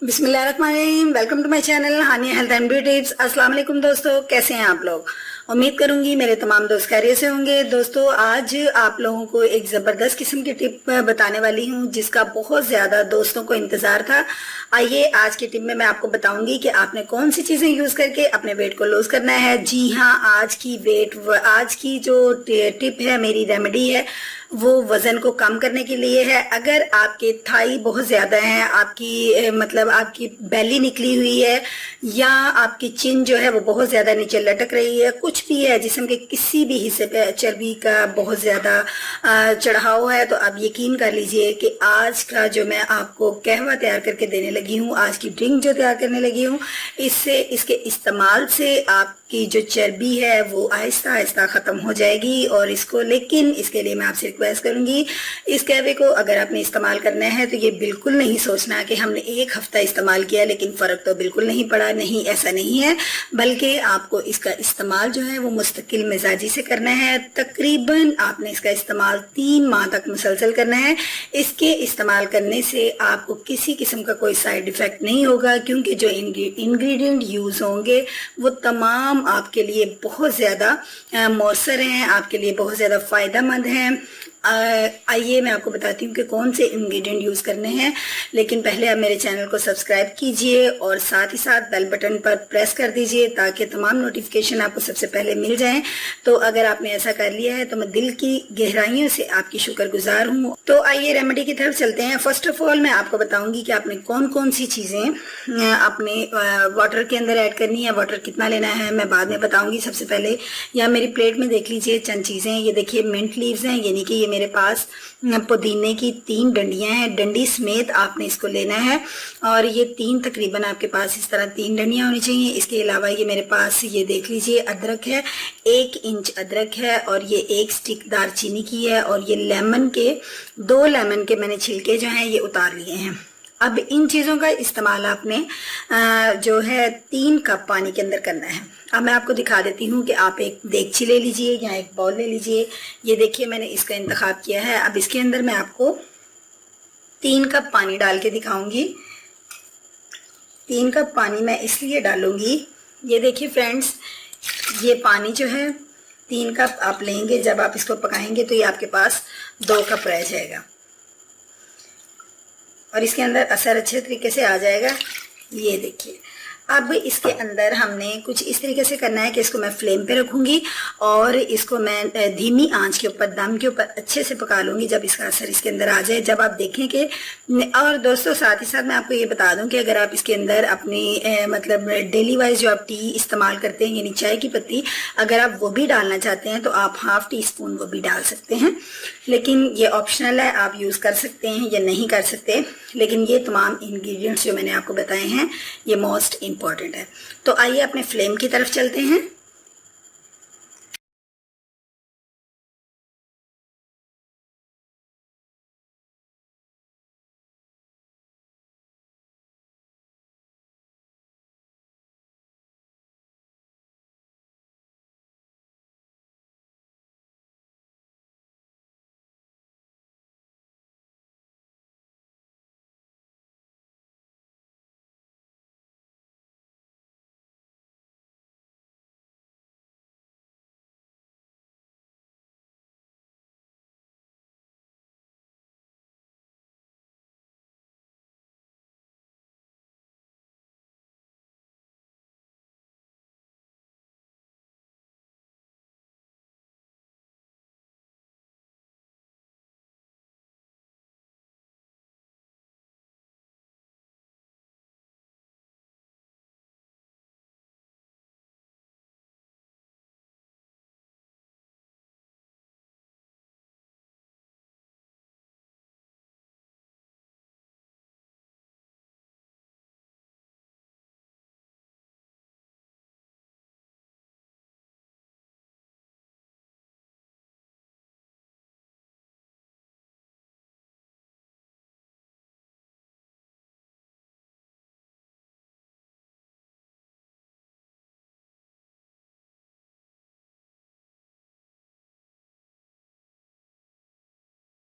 बिस्मिल्लाहिर्रहमानिर्रहीम। Welcome to my channel Hania health and beauty tips. अस्सलाम वालेकुम दोस्तों, कैसे हैं आप लोग। उम्मीद करूंगी मेरे तमाम दोस्त खैरियत से होंगे। दोस्तों आज आप लोगों को एक ज़बरदस्त किस्म की टिप बताने वाली हूं जिसका बहुत ज़्यादा दोस्तों को इंतज़ार था। आइए आज की टिप में मैं आपको बताऊंगी कि आपने कौन सी चीज़ें यूज़ करके अपने वेट को लूज़ करना है। जी हाँ, आज की जो टिप है, मेरी रेमेडी है, वो वजन को कम करने के लिए है। अगर आपके थाई बहुत ज्यादा है, आपकी बेली निकली हुई है, या आपकी चिन जो है वो बहुत ज्यादा नीचे लटक रही है, कुछ भी है जिस्म के किसी भी हिस्से पे चर्बी का बहुत ज्यादा चढ़ाव है, तो आप यकीन कर लीजिए कि आज का जो मैं आपको कहवा तैयार करके देने लगी हूँ, आज की ड्रिंक जो तैयार करने लगी हूँ, इसके इस्तेमाल से आपकी जो चर्बी है वो आहिस्ता आहिस्ता खत्म हो जाएगी। और लेकिन इसके लिए मैं आपसे रिक्वेस्ट करूंगी, इस कहवे को अगर आपने इस्तेमाल करना है तो ये बिल्कुल नहीं सोचना कि हमने एक हफ्ता इस्तेमाल किया लेकिन फ़र्क तो बिल्कुल नहीं पड़ा। नहीं, ऐसा नहीं है, बल्कि आपको इसका इस्तेमाल जो है वो मुस्तकिल मिजाजी से करना है। तकरीबन आपने इसका इस्तेमाल 3 माह तक मुसलसल करना है। इसके इस्तेमाल करने से आपको किसी किस्म का कोई साइड इफ़ेक्ट नहीं होगा, क्योंकि जो इंग्रेडिएंट यूज़ होंगे वो तमाम आपके लिए बहुत ज़्यादा मौसर हैं, आपके लिए बहुत ज़्यादा फ़ायदेमंद हैं। आइए मैं आपको बताती हूँ कि कौन से इंग्रेडिएंट यूज़ करने हैं। लेकिन पहले आप मेरे चैनल को सब्सक्राइब कीजिए और साथ ही साथ बेल बटन पर प्रेस कर दीजिए ताकि तमाम नोटिफिकेशन आपको सबसे पहले मिल जाएं। तो अगर आपने ऐसा कर लिया है तो मैं दिल की गहराइयों से आपकी शुक्रगुजार हूँ। तो आइए रेमेडी की तरफ चलते हैं। फर्स्ट ऑफ ऑल मैं आपको बताऊंगी कि आपने कौन कौन सी चीज़ें अपने वाटर के अंदर ऐड करनी है। वाटर कितना लेना है मैं बाद में बताऊंगी। सबसे पहले यहाँ मेरी प्लेट में देख लीजिए चंद चीज़ें। ये देखिए मिंट लीव्स हैं, यानी कि ये मेरे पास पुदीने की 3 डंडियां हैं। डंडी समेत आपने इसको लेना है, और ये 3 तकरीबन आपके पास इस तरह 3 डंडियां होनी चाहिए। इसके अलावा ये मेरे पास ये देख लीजिए अदरक है, 1 इंच अदरक है, और ये 1 स्टिक दारचीनी की है, और ये 2 लेमन के मैंने छिलके जो हैं ये उतार लिए हैं। अब इन चीज़ों का इस्तेमाल आपने जो है 3 कप पानी के अंदर करना है। अब मैं आपको दिखा देती हूँ कि आप एक देगची ले लीजिए या एक बाउल ले लीजिए। ये देखिए मैंने इसका इंतखाब किया है। अब इसके अंदर मैं आपको 3 कप पानी डाल के दिखाऊंगी। 3 कप पानी मैं इसलिए डालूंगी, ये देखिए फ्रेंड्स, ये पानी जो है 3 कप आप लेंगे, जब आप इसको पकाएंगे तो ये आपके पास 2 कप रह जाएगा, और इसके अंदर असर अच्छे तरीके से आ जाएगा। ये देखिए अब इसके अंदर हमने कुछ इस तरीके से करना है कि इसको मैं फ्लेम पे रखूंगी और इसको मैं धीमी आंच के ऊपर, दम के ऊपर अच्छे से पका लूंगी जब इसका असर इसके अंदर आ जाए। जब आप देखें कि, और दोस्तों साथ ही साथ मैं आपको ये बता दूं कि अगर आप इसके अंदर अपनी डेली वाइज जो आप टी इस्तेमाल करते हैं, यानी चाय की पत्ती, अगर आप वो भी डालना चाहते हैं तो आप ½ टीस्पून वो भी डाल सकते हैं। लेकिन ये ऑप्शनल है, आप यूज़ कर सकते हैं या नहीं कर सकते। लेकिन ये तमाम इंग्रेडिएंट्स जो मैंने आपको बताए हैं ये मोस्ट इम्पॉर्टेंट है। तो आइए अपने फ्लेम की तरफ चलते हैं।